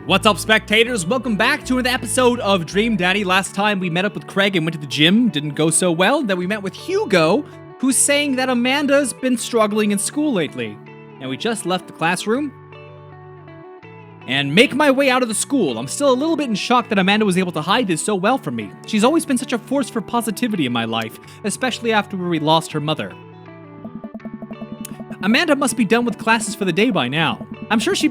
What's up, spectators? Welcome back to another episode of Dream Daddy. Last time we met up with Craig and went to the gym. Didn't go so well. Then we met with Hugo, who's saying that Amanda's been struggling in school lately. And we just left the classroom and make my way out of the school. I'm still a little bit in shock that Amanda was able to hide this so well from me. She's always been such a force for positivity in my life, especially after we lost her mother. Amanda must be done with classes for the day by now. I'm sure she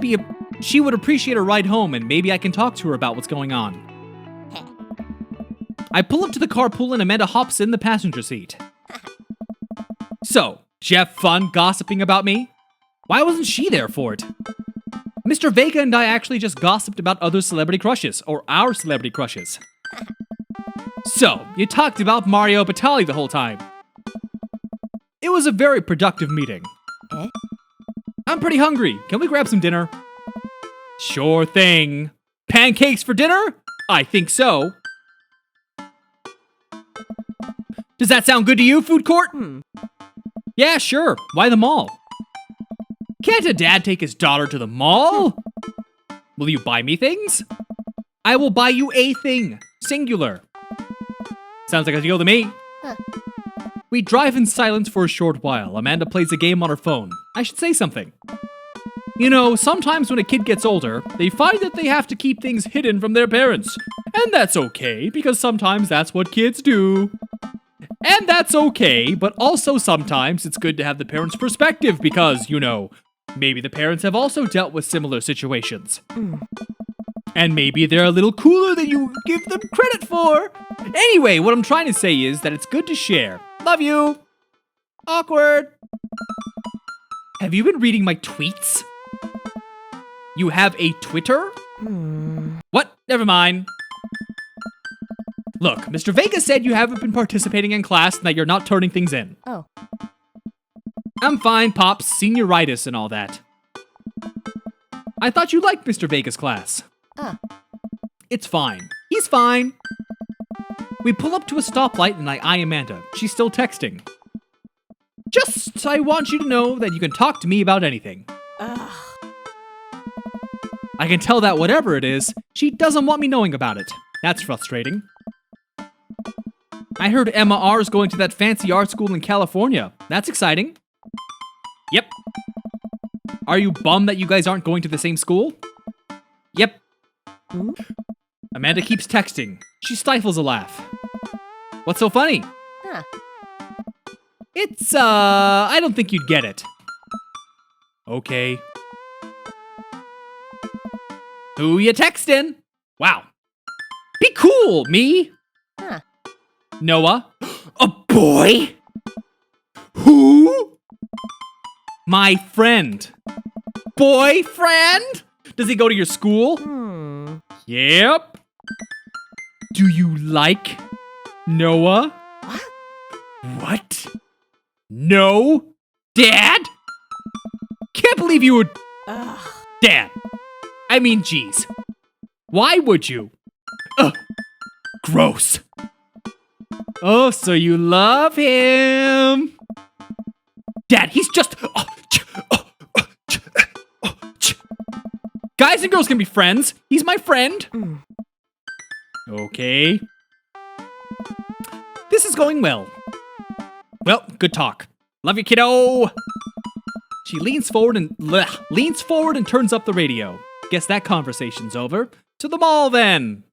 would appreciate a ride home, and maybe I can talk to her about what's going on. I pull up to the carpool and Amanda hops in the passenger seat. So, did you have fun gossiping about me? Why wasn't she there for it? Mr. Vega and I actually just gossiped about other celebrity crushes, or our celebrity crushes. So, you talked about Mario Batali the whole time. It was a very productive meeting. I'm pretty hungry. Can we grab some dinner? Sure thing. Pancakes for dinner? I think so. Does that sound good to you, food court? Yeah, sure. Why the mall? Can't a dad take his daughter to the mall? Will you buy me things? I will buy you a thing. Singular. Sounds like a deal to me. We drive in silence for a short while. Amanda plays a game on her phone. I should say something. You know, sometimes when a kid gets older, they find that they have to keep things hidden from their parents. And that's okay, because sometimes that's what kids do. And that's okay, but also sometimes it's good to have the parents' perspective because, you know, maybe the parents have also dealt with similar situations. And maybe they're a little cooler than you give them credit for. Anyway, what I'm trying to say is that it's good to share. Love you. Awkward. Have you been reading my tweets? You have a Twitter? What? Never mind. Look, Mr. Vega said you haven't been participating in class and that you're not turning things in. Oh. I'm fine, Pops, senioritis and all that. I thought you liked Mr. Vega's class. It's fine. He's fine. We pull up to a stoplight and I eye Amanda. She's still texting. I want you to know that you can talk to me about anything. I can tell that whatever it is, she doesn't want me knowing about it. That's frustrating. I heard Emma R is going to that fancy art school in California. That's exciting. Yep. Are you bummed that you guys aren't going to the same school? Yep. Amanda keeps texting. She stifles a laugh. What's so funny? It's, I don't think you'd get it. Okay. Who you texting? Wow. Be cool, me. Noah. A boy? Who? My friend. Boyfriend? Does he go to your school? Yep. Do you like Noah? What? No? Dad? Can't believe you would... Dad. I mean, geez. Why would you? Gross. Oh, so you love him. Dad, he's just... Guys and girls can be friends. He's my friend. Okay. This is going well. Well, good talk. Love you, kiddo. She leans forward and turns up the radio. Guess that conversation's over. To the mall, then.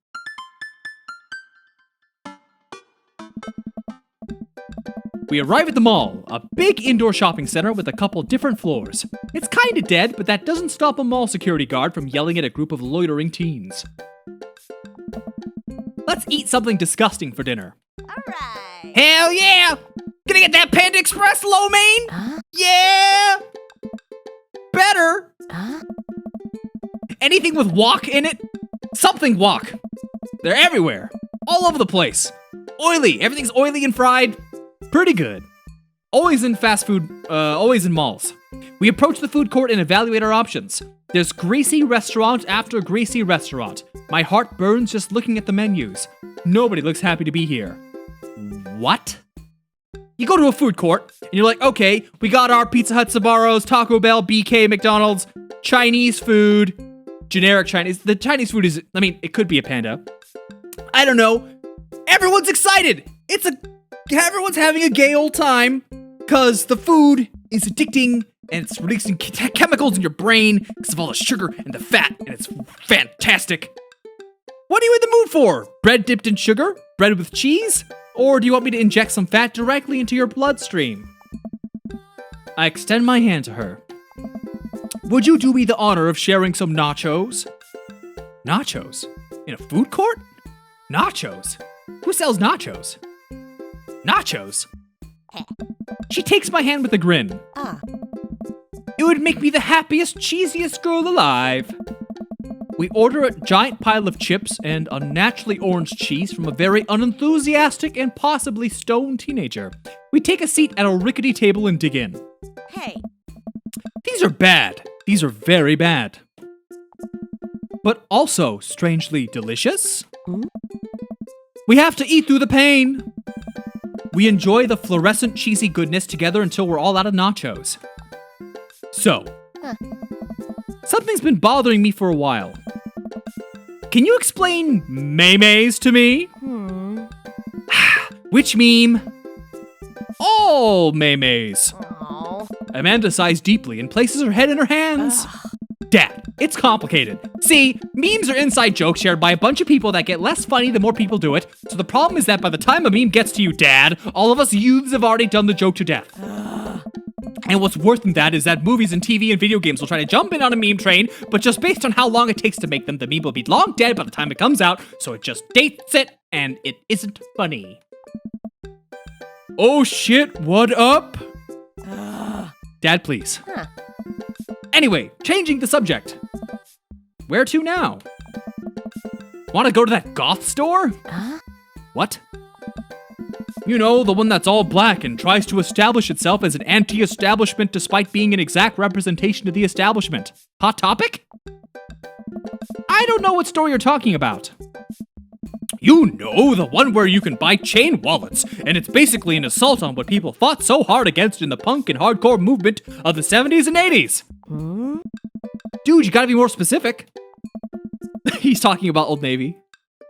We arrive at the mall, a big indoor shopping center with a couple different floors. It's kinda dead, but that doesn't stop a mall security guard from yelling at a group of loitering teens. Let's eat something disgusting for dinner. Alright. Hell yeah! Gonna get that Panda Express, lo mein? Yeah! Better! Anything with wok in it? Something wok. They're everywhere. All over the place. Oily. Everything's oily and fried. Pretty good. Always in fast food, always in malls. We approach the food court and evaluate our options. There's greasy restaurant after greasy restaurant. My heart burns just looking at the menus. Nobody looks happy to be here. What? You go to a food court, and you're like, okay, we got our Pizza Hut, Sbarro's, Taco Bell, BK, McDonald's, Chinese food, generic Chinese. The Chinese food is, it could be a panda. I don't know. Everyone's excited. Everyone's having a gay old time because the food is addicting and it's releasing chemicals in your brain because of all the sugar and the fat, and it's fantastic. What are you in the mood for? Bread dipped in sugar? Bread with cheese? Or do you want me to inject some fat directly into your bloodstream? I extend my hand to her. Would you do me the honor of sharing some nachos? Nachos? In a food court? Nachos? Who sells nachos? Nachos? She takes my hand with a grin. It would make me the happiest, cheesiest girl alive. We order a giant pile of chips and unnaturally orange cheese from a very unenthusiastic and possibly stoned teenager. We take a seat at a rickety table and dig in. Hey. These are bad. These are very bad. But also strangely delicious. We have to eat through the pain. We enjoy the fluorescent cheesy goodness together until we're all out of nachos. So, something's been bothering me for a while. Can you explain maymays to me? Which meme? All maymays. Amanda sighs deeply and places her head in her hands. Dad, it's complicated. See, memes are inside jokes shared by a bunch of people that get less funny the more people do it. So the problem is that by the time a meme gets to you, Dad, all of us youths have already done the joke to death. And what's worse than that is that movies and TV and video games will try to jump in on a meme train, but just based on how long it takes to make them, the meme will be long dead by the time it comes out, so it just dates it, and it isn't funny. Oh shit, what up? Dad, please. Anyway, changing the subject. Where to now? Want to go to that goth store? What? You know, the one that's all black and tries to establish itself as an anti-establishment despite being an exact representation of the establishment. Hot topic? I don't know what store you're talking about. You know, the one where you can buy chain wallets, and it's basically an assault on what people fought so hard against in the punk and hardcore movement of the 70s and 80s. Dude, you gotta be more specific. He's talking about Old Navy.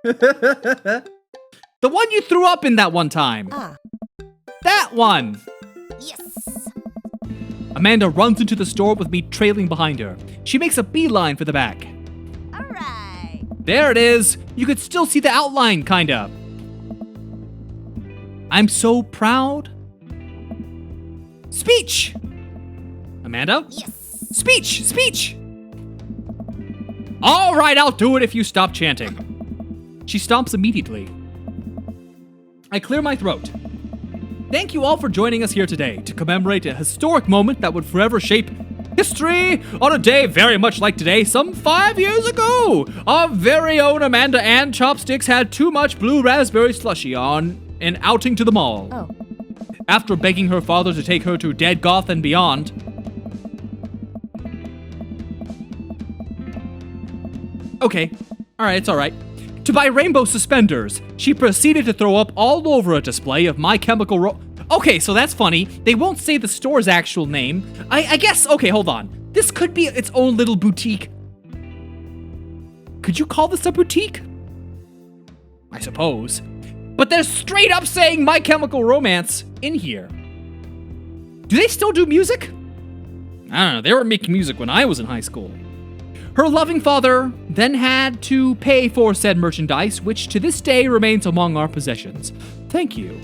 The one you threw up in that one time. That one. Yes. Amanda runs into the store with me trailing behind her. She makes a beeline for the back. All right. There it is. You could still see the outline, kinda. I'm so proud. Speech. Amanda? Yes. Speech, speech. All right, I'll do it if you stop chanting. She stomps immediately. I clear my throat. Thank you all for joining us here today to commemorate a historic moment that would forever shape history on a day very much like today, some 5 years ago. Our very own Amanda Ann Chopsticks had too much blue raspberry slushy on an outing to the mall. After begging her father to take her to Dead Goth and beyond, okay, alright, it's alright. To buy rainbow suspenders, she proceeded to throw up all over a display of My Chemical Okay, so that's funny. They won't say the store's actual name. I guess, okay, hold on. This could be its own little boutique. Could you call this a boutique? I suppose. But they're straight up saying My Chemical Romance in here. Do they still do music? I don't know, they were making music when I was in high school. Her loving father then had to pay for said merchandise, which to this day remains among our possessions. Thank you.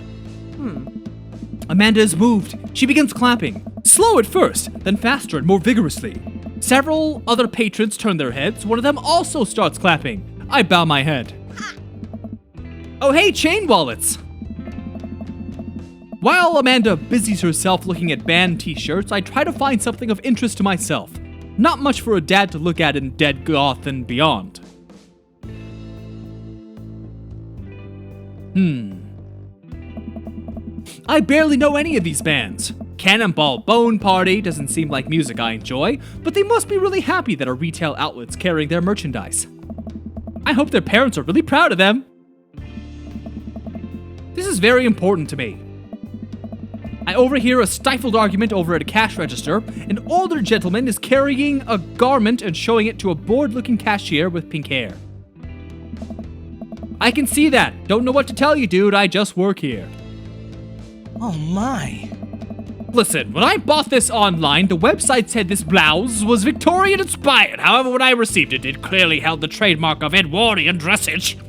Amanda is moved. She begins clapping. Slow at first, then faster and more vigorously. Several other patrons turn their heads. One of them also starts clapping. I bow my head. Oh hey, chain wallets! While Amanda busies herself looking at band t-shirts, I try to find something of interest to myself. Not much for a dad to look at in Dead Goth and beyond. I barely know any of these bands. Cannonball Bone Party doesn't seem like music I enjoy, but they must be really happy that our retail outlets carrying their merchandise. I hope their parents are really proud of them. This is very important to me. I overhear a stifled argument over at a cash register. An older gentleman is carrying a garment and showing it to a bored-looking cashier with pink hair. I can see that. Don't know what to tell you, dude. I just work here. Oh my. Listen, when I bought this online, the website said this blouse was Victorian inspired. However, when I received it, it clearly held the trademark of Edwardian dressage.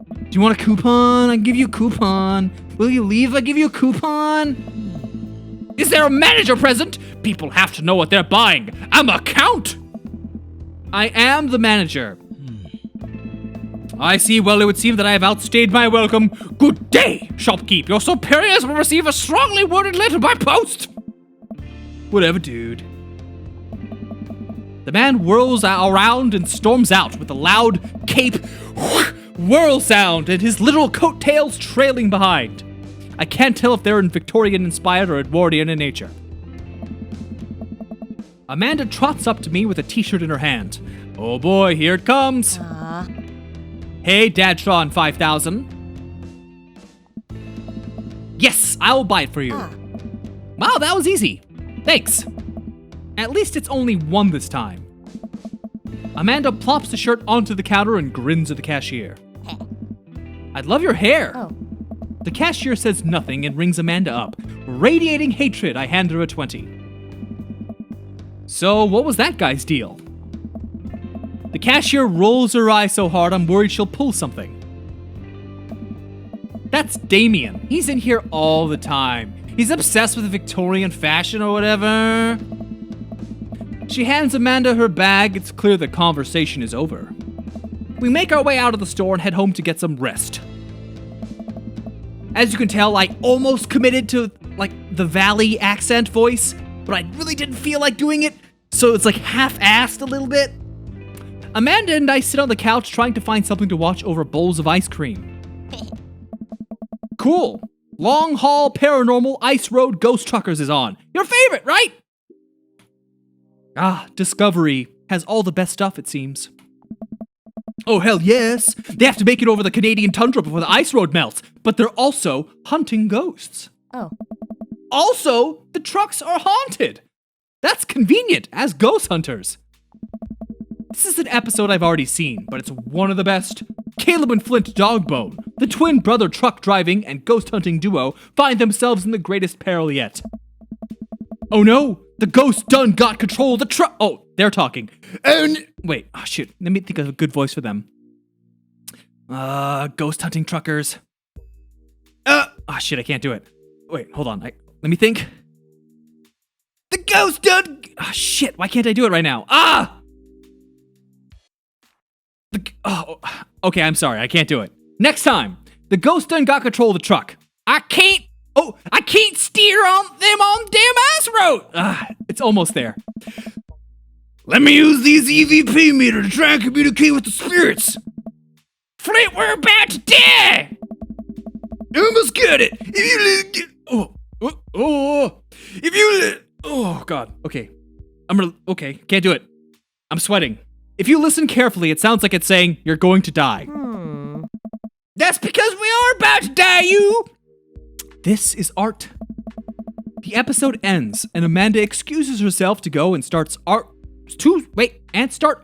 Do you want a coupon? I give you a coupon. Will you leave? I give you a coupon. Is there a manager present? People have to know what they're buying. I'm a count. I am the manager. I see. Well, it would seem that I have outstayed my welcome. Good day, shopkeep. Your superiors will receive a strongly worded letter by post. Whatever, dude. The man whirls around and storms out with a loud cape whirl sound and his little coattails trailing behind. I can't tell if they're in Victorian-inspired or Edwardian in nature. Amanda trots up to me with a t-shirt in her hand. Oh boy, here it comes. Hey, Dadtron 5000. Yes, I will buy it for you. Wow, that was easy. Thanks. At least it's only one this time. Amanda plops the shirt onto the counter and grins at the cashier. I love your hair. The cashier says nothing and rings Amanda up. Radiating hatred, I hand her a 20. So, what was that guy's deal? The cashier rolls her eyes so hard I'm worried she'll pull something. That's Damien. He's in here all the time. He's obsessed with Victorian fashion or whatever. She hands Amanda her bag. It's clear the conversation is over. We make our way out of the store and head home to get some rest. As you can tell, I almost committed to, the Valley accent voice, but I really didn't feel like doing it, so it's half-assed a little bit. Amanda and I sit on the couch trying to find something to watch over bowls of ice cream. Cool. Long Haul Paranormal Ice Road Ghost Truckers is on. Your favorite, right? Discovery has all the best stuff, it seems. Oh, hell yes. They have to make it over the Canadian tundra before the ice road melts, but they're also hunting ghosts. Also, the trucks are haunted. That's convenient as ghost hunters. This is an episode I've already seen, but it's one of the best. Caleb and Flint Dogbone, the twin brother truck driving and ghost hunting duo, find themselves in the greatest peril yet. Oh no, the ghost done got control of the truck. Oh, they're talking. Wait, shoot, let me think of a good voice for them. Ghost hunting truckers. Shit, I can't do it. Wait, hold on, let me think. The ghost done. Shit, why can't I do it right now? Okay, I'm sorry, I can't do it. Next time, the ghost done got control of the truck. I can't steer on them on damn ass road. It's almost there. Let me use these EVP meter to try and communicate with the spirits. Flint, we're about to die. I almost get it. Oh God. Okay. Can't do it. I'm sweating. If you listen carefully, it sounds like it's saying, you're going to die. That's because we are about to die, you! This is art. The episode ends, and Amanda excuses herself to go and start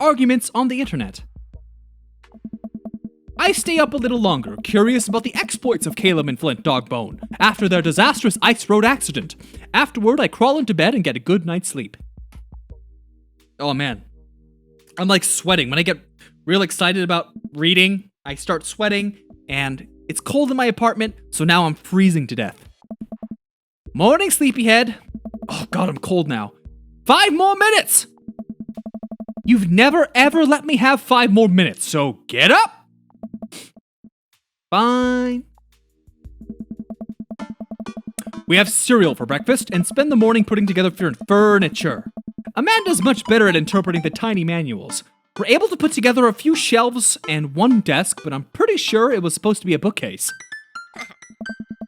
arguments on the internet. I stay up a little longer, curious about the exploits of Caleb and Flint Dogbone after their disastrous ice road accident. Afterward, I crawl into bed and get a good night's sleep. Oh man. I'm sweating. When I get real excited about reading, I start sweating, and it's cold in my apartment, so now I'm freezing to death. Morning, sleepyhead. Oh God, I'm cold now. 5 more minutes! You've never ever let me have 5 more minutes, so get up! Fine. We have cereal for breakfast and spend the morning putting together furniture. Amanda's much better at interpreting the tiny manuals. We're able to put together a few shelves and one desk, but I'm pretty sure it was supposed to be a bookcase.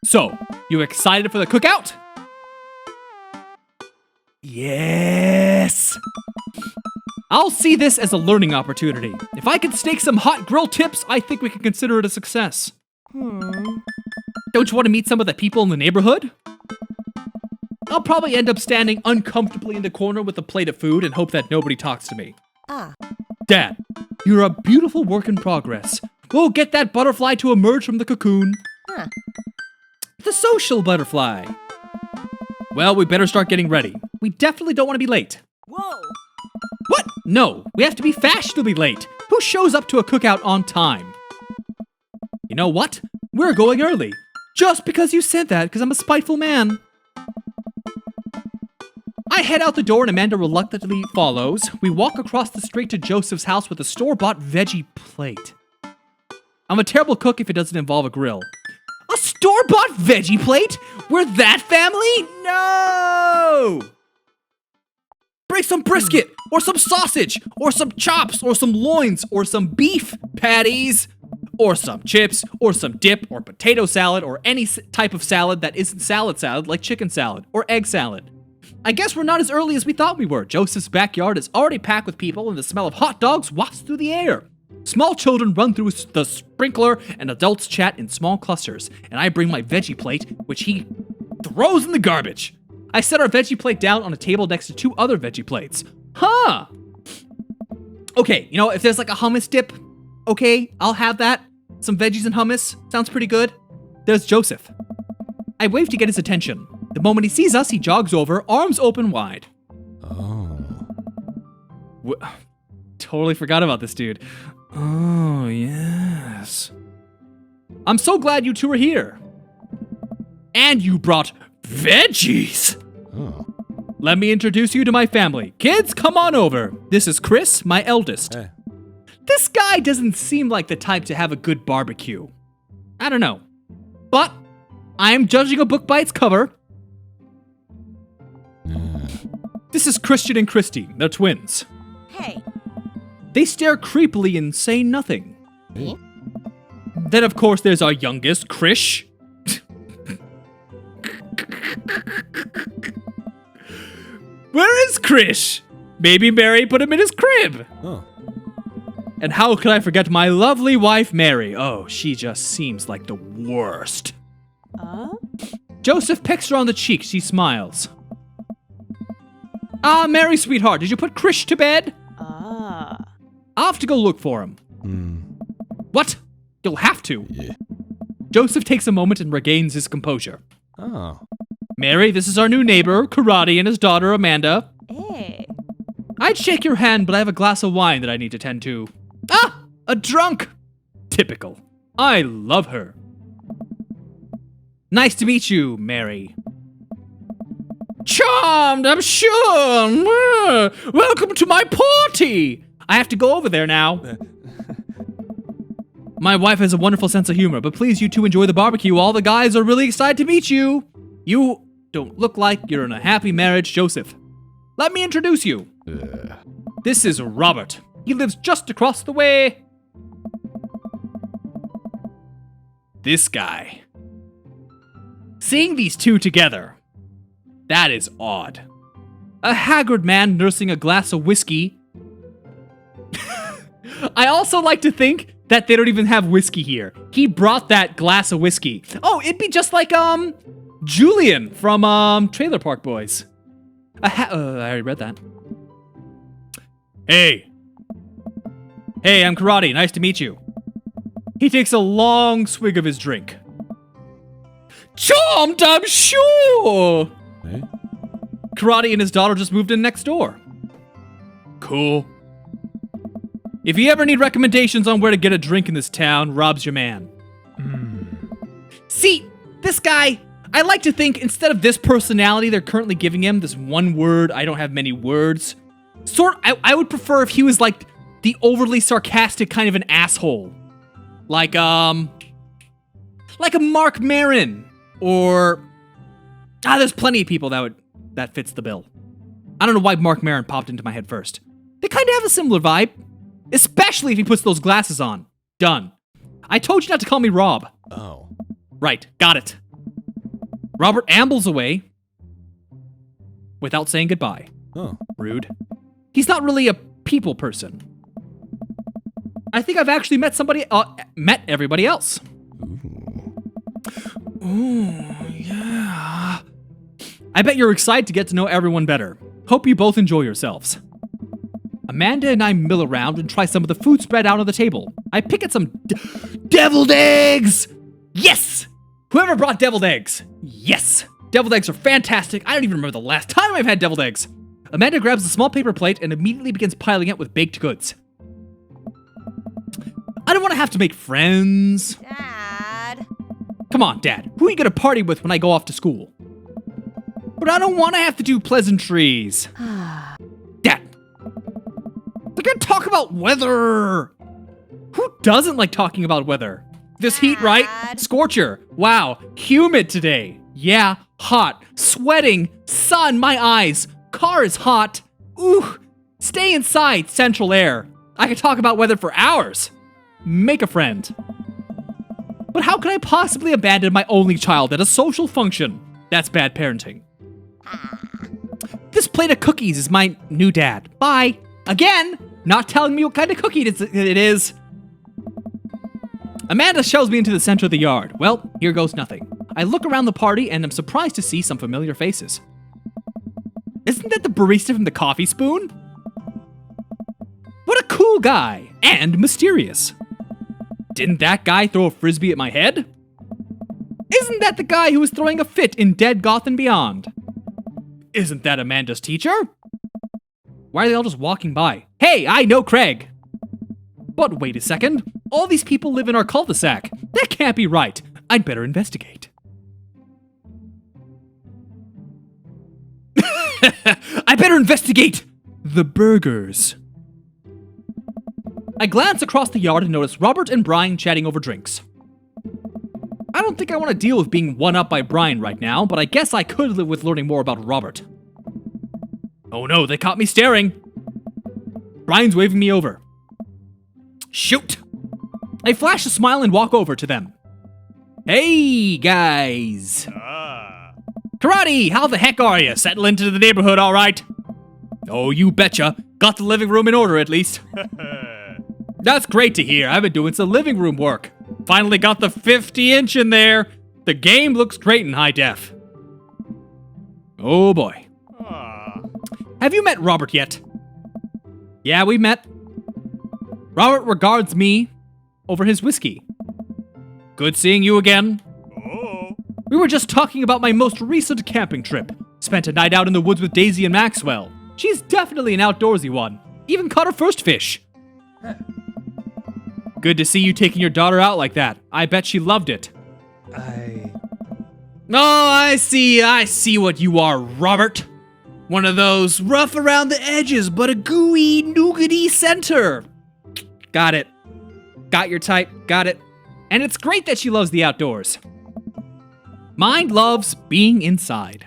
So, you excited for the cookout? Yes! I'll see this as a learning opportunity. If I can stake some hot grill tips, I think we can consider it a success. Don't you want to meet some of the people in the neighborhood? I'll probably end up standing uncomfortably in the corner with a plate of food and hope that nobody talks to me. Ah. Dad, you're a beautiful work in progress. We'll get that butterfly to emerge from the cocoon. Huh. The social butterfly. Well, we better start getting ready. We definitely don't want to be late. Whoa. What? No, we have to be fashionably late. Who shows up to a cookout on time? You know what? We're going early. Just because you said that, because I'm a spiteful man. I head out the door and Amanda reluctantly follows. We walk across the street to Joseph's house with a store-bought veggie plate. I'm a terrible cook if it doesn't involve a grill. A store-bought veggie plate? We're that family? No! Bring some brisket, or some sausage, or some chops, or some loins, or some beef patties, or some chips, or some dip, or potato salad, or any type of salad that isn't salad like chicken salad, or egg salad. I guess we're not as early as we thought we were. Joseph's backyard is already packed with people and the smell of hot dogs wafts through the air. Small children run through the sprinkler and adults chat in small clusters, and I bring my veggie plate, which he throws in the garbage. I set our veggie plate down on a table next to 2 other veggie plates. Huh! Okay, you know, if there's like a hummus dip, okay, I'll have that. Some veggies and hummus, sounds pretty good. There's Joseph. I wave to get his attention. The moment he sees us, he jogs over, arms open wide. Oh. Totally forgot about this dude. Oh, yes. I'm so glad you two are here. And you brought veggies. Oh. Let me introduce you to my family. Kids, come on over. This is Chris, my eldest. Hey. This guy doesn't seem like the type to have a good barbecue. I don't know. But I am judging a book by its cover. This is Christian and Christy. They're twins. Hey. They stare creepily and say nothing. Hey. Then, of course, there's our youngest, Krish. Where is Krish? Maybe Mary put him in his crib. Oh. And how could I forget my lovely wife, Mary? Oh, she just seems like the worst. Joseph picks her on the cheek. She smiles. Ah, Mary, sweetheart, did you put Krish to bed? I'll have to go look for him. What? You'll have to. Yeah. Joseph takes a moment and regains his composure. Oh. Mary, this is our new neighbor, Karate, and his daughter, Amanda. Hey. I'd shake your hand, but I have a glass of wine that I need to tend to. Ah! A drunk! Typical. I love her. Nice to meet you, Mary. Charmed, I'm sure. Welcome to my party. I have to go over there now. My wife has a wonderful sense of humor, but please, you two enjoy the barbecue. All the guys are really excited to meet you. You don't look like you're in a happy marriage, Joseph. Let me introduce you. This is Robert. He lives just across the way. This guy. Seeing these two together, that is odd. A haggard man nursing a glass of whiskey. I also like to think that they don't even have whiskey here. He brought that glass of whiskey. Oh, it'd be just like, Julian from, Trailer Park Boys. I already read that. Hey. Hey, I'm Karate. Nice to meet you. He takes a long swig of his drink. Charmed, I'm sure. Hey? Karate and his daughter just moved in next door. Cool. If you ever need recommendations on where to get a drink in this town, Rob's your man. See, this guy, I like to think instead of this personality they're currently giving him, this one word, I don't have many words. I would prefer if he was like the overly sarcastic kind of an asshole. Like a Mark Maron. Or, there's plenty of people that fits the bill. I don't know why Mark Maron popped into my head first. They kind of have a similar vibe. Especially if he puts those glasses on. Done. I told you not to call me Rob. Oh. Right, got it. Robert ambles away without saying goodbye. Oh. Rude. He's not really a people person. I think I've actually met everybody else. Ooh, yeah. I bet you're excited to get to know everyone better. Hope you both enjoy yourselves. Amanda and I mill around and try some of the food spread out on the table. I pick at some deviled eggs! Yes! Whoever brought deviled eggs? Yes! Deviled eggs are fantastic. I don't even remember the last time I've had deviled eggs. Amanda grabs a small paper plate and immediately begins piling it with baked goods. I don't want to have to make friends. Dad. Come on, Dad. Who are you going to party with when I go off to school? But I don't want to have to do pleasantries. Dad. They're going to talk about weather. Who doesn't like talking about weather? This heat, right? Scorcher. Wow. Humid today. Yeah, hot. Sweating. Sun, my eyes. Car is hot. Ooh. Stay inside, central air. I could talk about weather for hours. Make a friend. But how could I possibly abandon my only child at a social function? That's bad parenting. This plate of cookies is my new dad. Bye. Again, not telling me what kind of cookie it is. Amanda shoves me into the center of the yard. Well, here goes nothing. I look around the party and am surprised to see some familiar faces. Isn't that the barista from the Coffee Spoon? What a cool guy, and mysterious. Didn't that guy throw a frisbee at my head? Isn't that the guy who was throwing a fit in Dead Goth and Beyond? Isn't that Amanda's teacher? Why are they all just walking by? Hey, I know Craig! But wait a second, all these people live in our cul-de-sac. That can't be right. I'd better investigate. I better investigate the burgers. I glance across the yard and notice Robert and Brian chatting over drinks. I don't think I want to deal with being one-up by Brian right now, but I guess I could live with learning more about Robert. Oh no, they caught me staring. Brian's waving me over. Shoot! I flash a smile and walk over to them. Hey, guys. Karate, how the heck are you? Settle into the neighborhood all right? Oh, you betcha. Got the living room in order, at least. That's great to hear. I've been doing some living room work. Finally got the 50-inch in there. The game looks great in high def. Oh, boy. Have you met Robert yet? Yeah, we met. Robert regards me over his whiskey. Good seeing you again. We were just talking about my most recent camping trip. Spent a night out in the woods with Daisy and Maxwell. She's definitely an outdoorsy one. Even caught her first fish. Good to see you taking your daughter out like that. I bet she loved it. Oh, I see what you are, Robert. One of those rough around the edges, but a gooey, nougaty center. Got it. Got your type, got it. And it's great that she loves the outdoors. Mine loves being inside.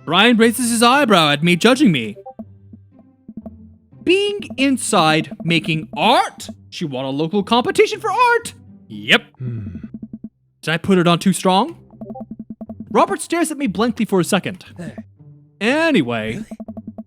Brian raises his eyebrow at me, judging me. Being inside, making art? She won a local competition for art. Yep. Did I put it on too strong? Robert stares at me blankly for a second. Anyway,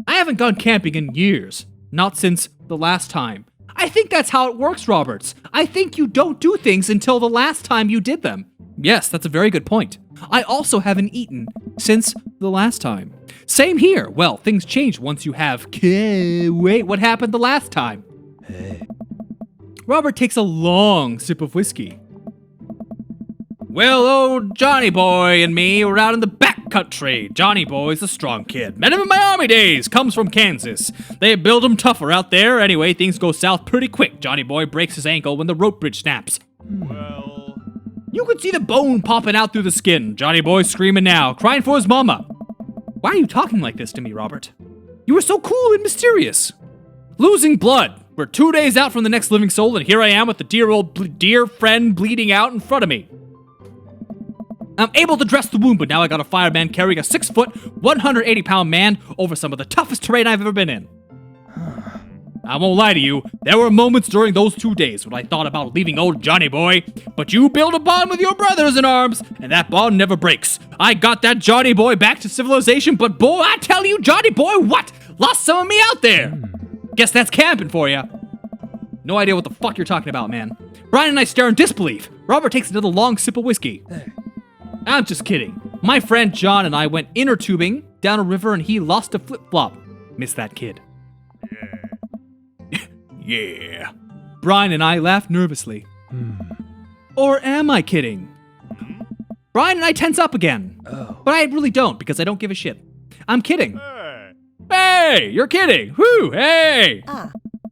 I haven't gone camping in years. Not since the last time. I think that's how it works, Roberts. I think you don't do things until the last time you did them. Yes, that's a very good point. I also haven't eaten since the last time. Same here. Well, things change once you have... Wait, what happened the last time? Robert takes a long sip of whiskey. Well, old Johnny Boy and me were out in the back country. Johnny Boy's a strong kid. Met him in my army days. Comes from Kansas. They build him tougher out there. Anyway, things go south pretty quick. Johnny Boy breaks his ankle when the rope bridge snaps. Well... You could see the bone popping out through the skin. Johnny Boy's screaming now, crying for his mama. Why are you talking like this to me, Robert? You were so cool and mysterious. Losing blood. We're 2 days out from the next living soul, and here I am with the dear old dear friend bleeding out in front of me. I'm able to dress the wound, but now I got a fireman carrying a 6-foot, 180-pound man over some of the toughest terrain I've ever been in. I won't lie to you, there were moments during those 2 days when I thought about leaving old Johnny Boy, but you build a bond with your brothers in arms, and that bond never breaks. I got that Johnny Boy back to civilization, but boy, I tell you, Johnny Boy, what? Lost some of me out there. Guess that's camping for you. No idea what the fuck you're talking about, man. Brian and I stare in disbelief. Robert takes another long sip of whiskey. I'm just kidding. My friend John and I went inner tubing down a river and he lost a flip-flop. Miss that kid. Yeah. Brian and I laughed nervously. Or am I kidding? Brian and I tense up again. But I really don't, because I don't give a shit. I'm kidding. Hey, you're kidding. Whoo, hey.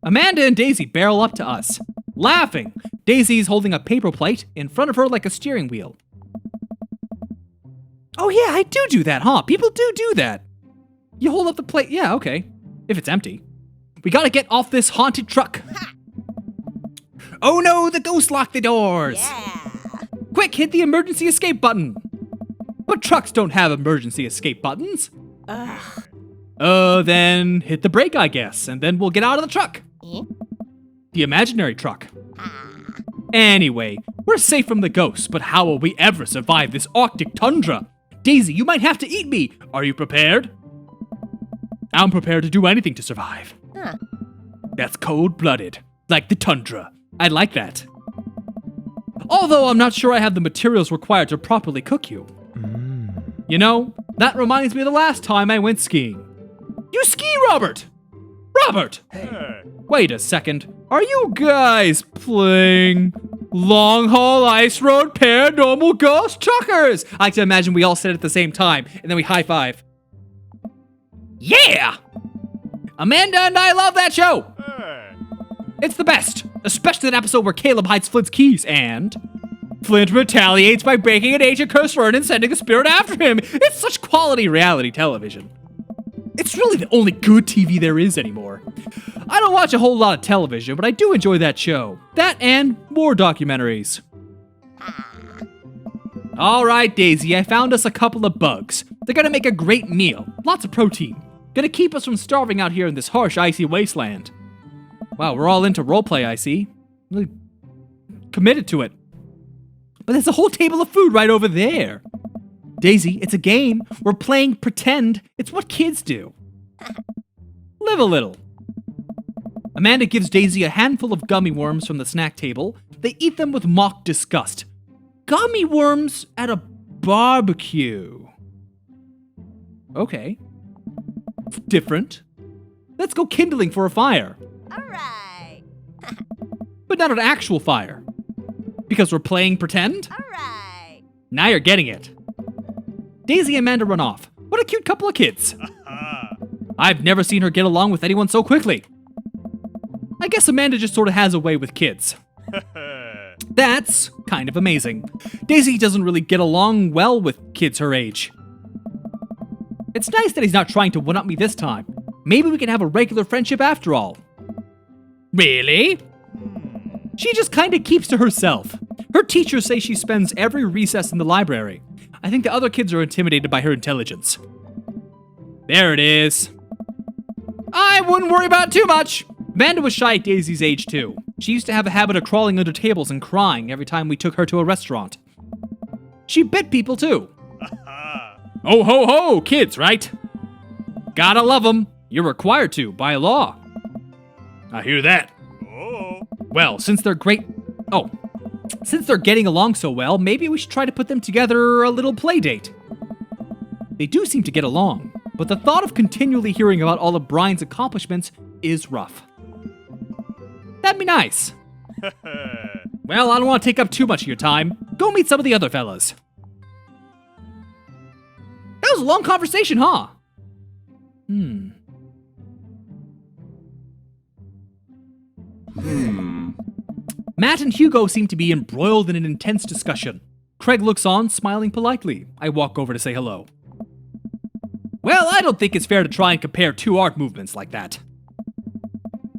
Amanda and Daisy barrel up to us, laughing. Daisy's holding a paper plate in front of her like a steering wheel. Oh yeah, I do that, huh? People do that. You hold up the plate, yeah, okay. If it's empty. We gotta get off this haunted truck. Oh no, the ghost locked the doors. Yeah. Quick, hit the emergency escape button. But trucks don't have emergency escape buttons. Then hit the brake, I guess, and then we'll get out of the truck. The imaginary truck. Anyway, we're safe from the ghosts, but how will we ever survive this Arctic tundra? Daisy, you might have to eat me. Are you prepared? I'm prepared to do anything to survive. That's cold-blooded, like the tundra. I like that. Although I'm not sure I have the materials required to properly cook you. You know, that reminds me of the last time I went skiing. You ski, Robert! Robert! Hey. Wait a second. Are you guys playing Long Haul Ice Road Paranormal Ghost Truckers? I like to imagine we all said it at the same time, and then we high five. Yeah! Amanda and I love that show! It's the best, especially that episode where Caleb hides Flint's keys and Flint retaliates by breaking an ancient curse word and sending a spirit after him. It's such quality reality television. It's really the only good TV there is anymore. I don't watch a whole lot of television, but I do enjoy that show. That and more documentaries. All right, Daisy, I found us a couple of bugs. They're gonna make a great meal. Lots of protein. Gonna keep us from starving out here in this harsh, icy wasteland. Wow, we're all into roleplay, I see. Really committed to it. But there's a whole table of food right over there. Daisy, it's a game. We're playing pretend. It's what kids do. Live a little. Amanda gives Daisy a handful of gummy worms from the snack table. They eat them with mock disgust. Gummy worms at a barbecue. Okay. Different. Let's go kindling for a fire. All right. But not an actual fire. Because we're playing pretend? All right. Now you're getting it. Daisy and Amanda run off. What a cute couple of kids. I've never seen her get along with anyone so quickly. I guess Amanda just sort of has a way with kids. That's kind of amazing. Daisy doesn't really get along well with kids her age. It's nice that he's not trying to one-up me this time. Maybe we can have a regular friendship after all. Really? She just kind of keeps to herself. Her teachers say she spends every recess in the library. I think the other kids are intimidated by her intelligence. There it is. I wouldn't worry about it too much. Amanda was shy at Daisy's age too. She used to have a habit of crawling under tables and crying every time we took her to a restaurant. She bit people too. Oh ho ho, kids, right? Gotta love them. You're required to, by law. I hear that. Well, since they're getting along so well, maybe we should try to put them together a little play date. They do seem to get along, but the thought of continually hearing about all of Brian's accomplishments is rough. That'd be nice. Well, I don't want to take up too much of your time. Go meet some of the other fellas. That was a long conversation, huh? Matt and Hugo seem to be embroiled in an intense discussion. Craig looks on, smiling politely. I walk over to say hello. Well, I don't think it's fair to try and compare two art movements like that.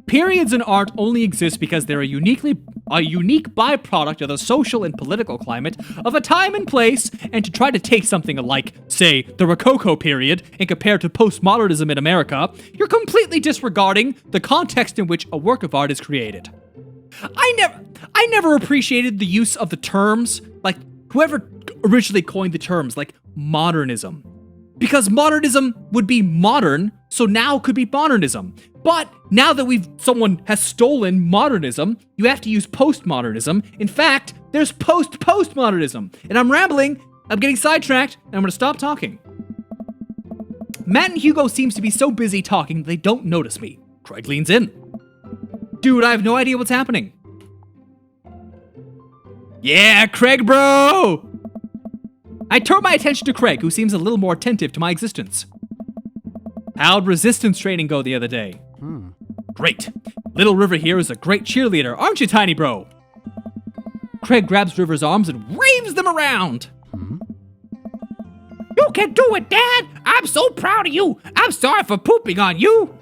Periods in art only exist because they're a unique byproduct of the social and political climate of a time and place, and to try to take something like, say, the Rococo period and compare to postmodernism in America, you're completely disregarding the context in which a work of art is created. I never appreciated the use of the terms, like whoever originally coined the terms, like modernism. Because modernism would be modern, so now could be modernism. But now that someone has stolen modernism, you have to use postmodernism. In fact, there's postmodernism. And I'm rambling I'm getting sidetracked, and I'm gonna stop talking. Matt and Hugo seems to be so busy talking they don't notice me. Craig leans in. Dude, I have no idea what's happening. Yeah, Craig, bro! I turn my attention to Craig, who seems a little more attentive to my existence. How'd resistance training go the other day? Great. Little River here is a great cheerleader, aren't you, tiny bro? Craig grabs River's arms and waves them around. You can do it, Dad! I'm so proud of you! I'm sorry for pooping on you!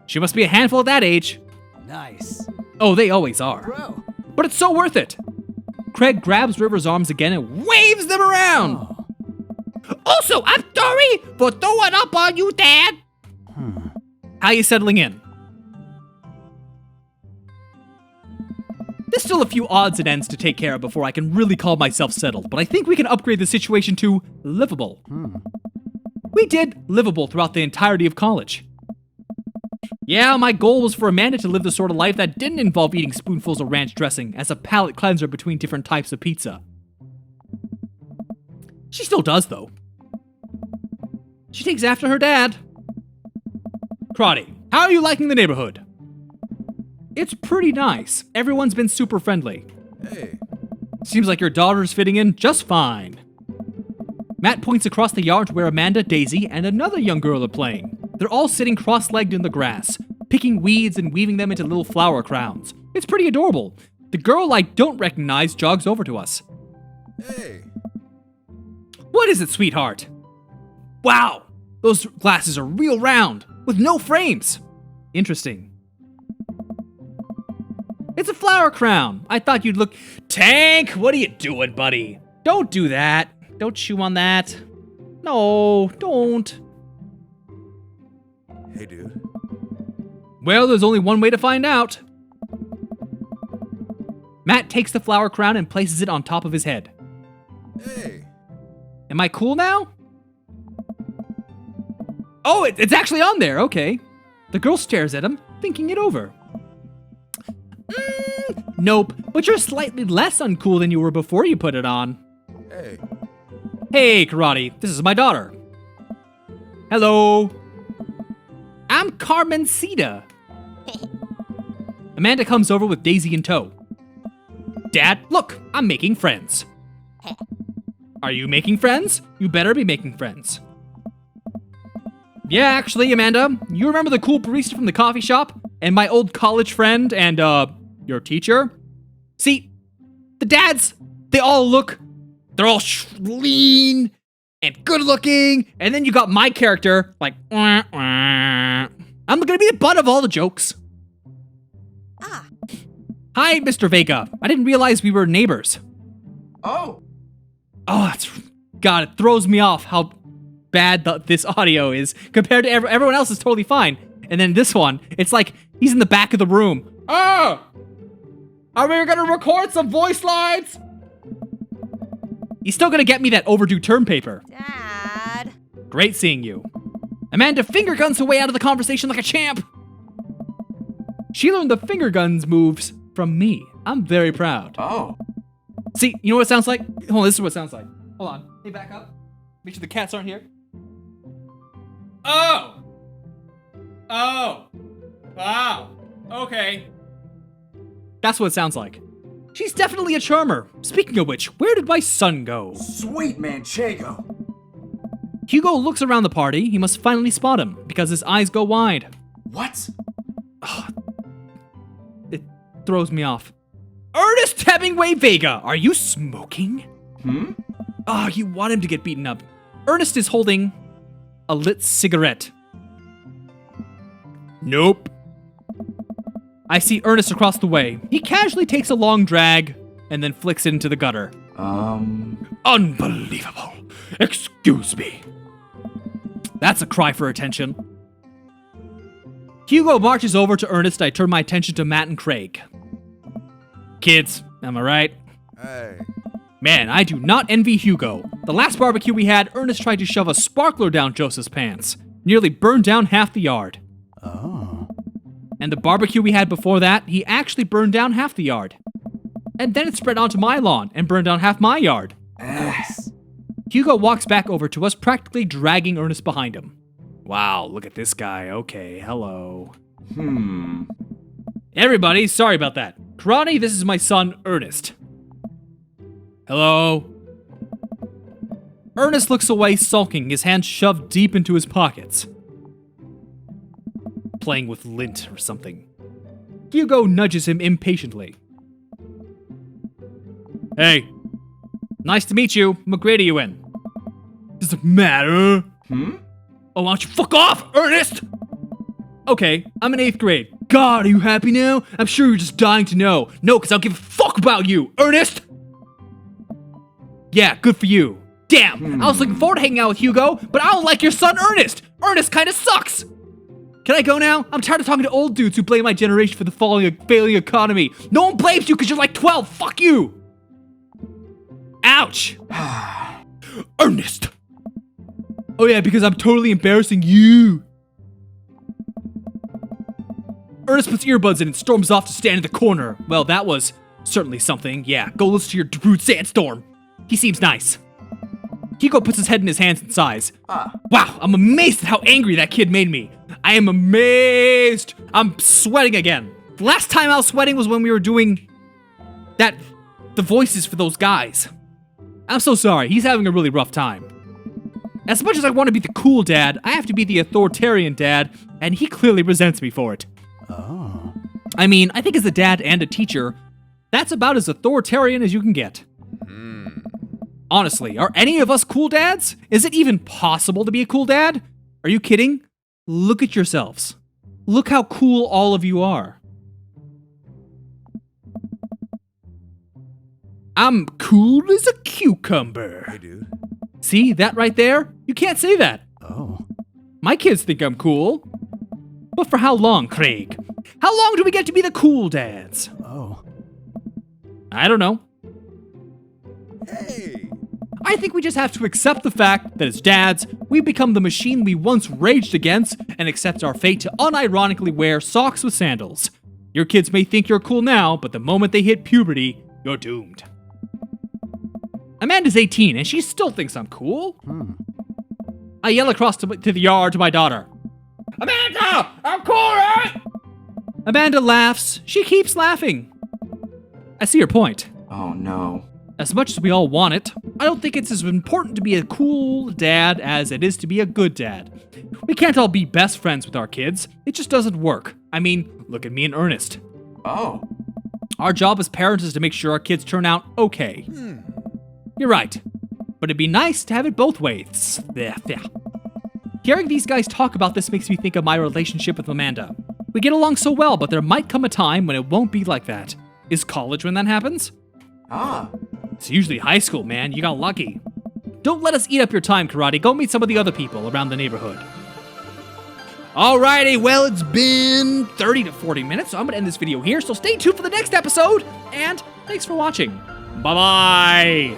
She must be a handful at that age. Nice. Oh, they always are. Bro. But it's so worth it. Craig grabs River's arms again and waves them around. Oh. Also, I'm sorry for throwing up on you, Dad. How you settling in? There's still a few odds and ends to take care of before I can really call myself settled, but I think we can upgrade the situation to livable. We did livable throughout the entirety of college. Yeah, my goal was for Amanda to live the sort of life that didn't involve eating spoonfuls of ranch dressing as a palate cleanser between different types of pizza. She still does, though. She takes after her dad. Karate, how are you liking the neighborhood? It's pretty nice. Everyone's been super friendly. Hey. Seems like your daughter's fitting in just fine. Matt points across the yard to where Amanda, Daisy, and another young girl are playing. They're all sitting cross-legged in the grass, picking weeds and weaving them into little flower crowns. It's pretty adorable. The girl I don't recognize jogs over to us. Hey. What is it, sweetheart? Wow, those glasses are real round, with no frames. Interesting. It's a flower crown. I thought you'd look... Tank, what are you doing, buddy? Don't do that. Don't chew on that. No, don't. Hey, dude. Well, there's only one way to find out. Matt takes the flower crown and places it on top of his head. Hey. Am I cool now? Oh, it's actually on there. Okay. The girl stares at him, thinking it over. Nope, but you're slightly less uncool than you were before you put it on. Hey. Hey, Karate, this is my daughter. Hello. I'm Carmencita. Amanda comes over with Daisy in tow. Dad, look, I'm making friends. Are you making friends? You better be making friends. Yeah, actually, Amanda, you remember the cool barista from the coffee shop? And my old college friend and, your teacher? See, the dads, they're all lean and good looking, and then you got my character, like, wah, wah. I'm gonna be the butt of all the jokes. Hi, Mr. Vega. I didn't realize we were neighbors. Oh. Oh, God, it throws me off how bad this audio is compared to everyone else is totally fine. And then this one, it's like he's in the back of the room. Oh! Are we gonna record some voice lines? He's still gonna get me that overdue term paper. Dad. Great seeing you. Amanda finger guns her way out of the conversation like a champ. She learned the finger guns moves from me. I'm very proud. Oh. See, you know what it sounds like? Hold on, this is what it sounds like. Hold on. Hey, back up. Make sure the cats aren't here. Oh! Oh! Wow. Okay. That's what it sounds like. She's definitely a charmer. Speaking of which, where did my son go? Sweet Manchego. Hugo looks around the party. He must finally spot him, because his eyes go wide. What? It throws me off. Ernest Hemingway Vega, are you smoking? Oh, you want him to get beaten up. Ernest is holding a lit cigarette. Nope. I see Ernest across the way. He casually takes a long drag and then flicks it into the gutter. Unbelievable. Excuse me. That's a cry for attention. Hugo marches over to Ernest. I turn my attention to Matt and Craig. Kids, am I right? Hey. Man, I do not envy Hugo. The last barbecue we had, Ernest tried to shove a sparkler down Joseph's pants. Nearly burned down half the yard. Oh. And the barbecue we had before that, he actually burned down half the yard. And then it spread onto my lawn and burned down half my yard. Ass. Hugo walks back over to us, practically dragging Ernest behind him. Wow, look at this guy. Okay, hello. Everybody, sorry about that. Karate, this is my son, Ernest. Hello. Ernest looks away, sulking, his hands shoved deep into his pockets. Playing with lint or something. Hugo nudges him impatiently. Hey. Nice to meet you. What grade are you in? Doesn't matter. Oh, why don't you fuck off, Ernest? Okay, I'm in 8th grade. God, are you happy now? I'm sure you're just dying to know. No, because I don't give a fuck about you, Ernest! Yeah, good for you. Damn, I was looking forward to hanging out with Hugo, but I don't like your son, Ernest! Ernest kinda sucks! Can I go now? I'm tired of talking to old dudes who blame my generation for the failing economy. No one blames you because you're like 12. Fuck you! Ouch! Ernest! Oh yeah, because I'm totally embarrassing you. Ernest puts earbuds in and storms off to stand in the corner. Well, that was certainly something. Yeah, go listen to your Darude Sandstorm. He seems nice. Hugo puts his head in his hands and sighs. Wow, I'm amazed at how angry that kid made me. I am amazed. I'm sweating again. The last time I was sweating was when we were doing the voices for those guys. I'm so sorry. He's having a really rough time. As much as I want to be the cool dad, I have to be the authoritarian dad, and he clearly resents me for it. Oh. I mean, I think as a dad and a teacher, that's about as authoritarian as you can get. Honestly, are any of us cool dads? Is it even possible to be a cool dad? Are you kidding? Look at yourselves. Look how cool all of you are. I'm cool as a cucumber. Hey, dude. See, that right there? You can't say that. Oh. My kids think I'm cool. But for how long, Craig? How long do we get to be the cool dads? Oh. I don't know. Hey. I think we just have to accept the fact that as dads, we become the machine we once raged against and accept our fate to unironically wear socks with sandals. Your kids may think you're cool now, but the moment they hit puberty, you're doomed. Amanda's 18 and she still thinks I'm cool. I yell across to the yard to my daughter. Amanda, I'm cool, right? Amanda laughs. She keeps laughing. I see your point. Oh no. As much as we all want it, I don't think it's as important to be a cool dad as it is to be a good dad. We can't all be best friends with our kids. It just doesn't work. I mean, look at me and Ernest. Oh. Our job as parents is to make sure our kids turn out okay. You're right. But it'd be nice to have it both ways. Hearing these guys talk about this makes me think of my relationship with Amanda. We get along so well, but there might come a time when it won't be like that. Is college when that happens? It's usually high school, man. You got lucky. Don't let us eat up your time, Karate. Go meet some of the other people around the neighborhood. Alrighty, well, it's been 30 to 40 minutes, so I'm gonna end this video here, so stay tuned for the next episode, and thanks for watching. Bye-bye!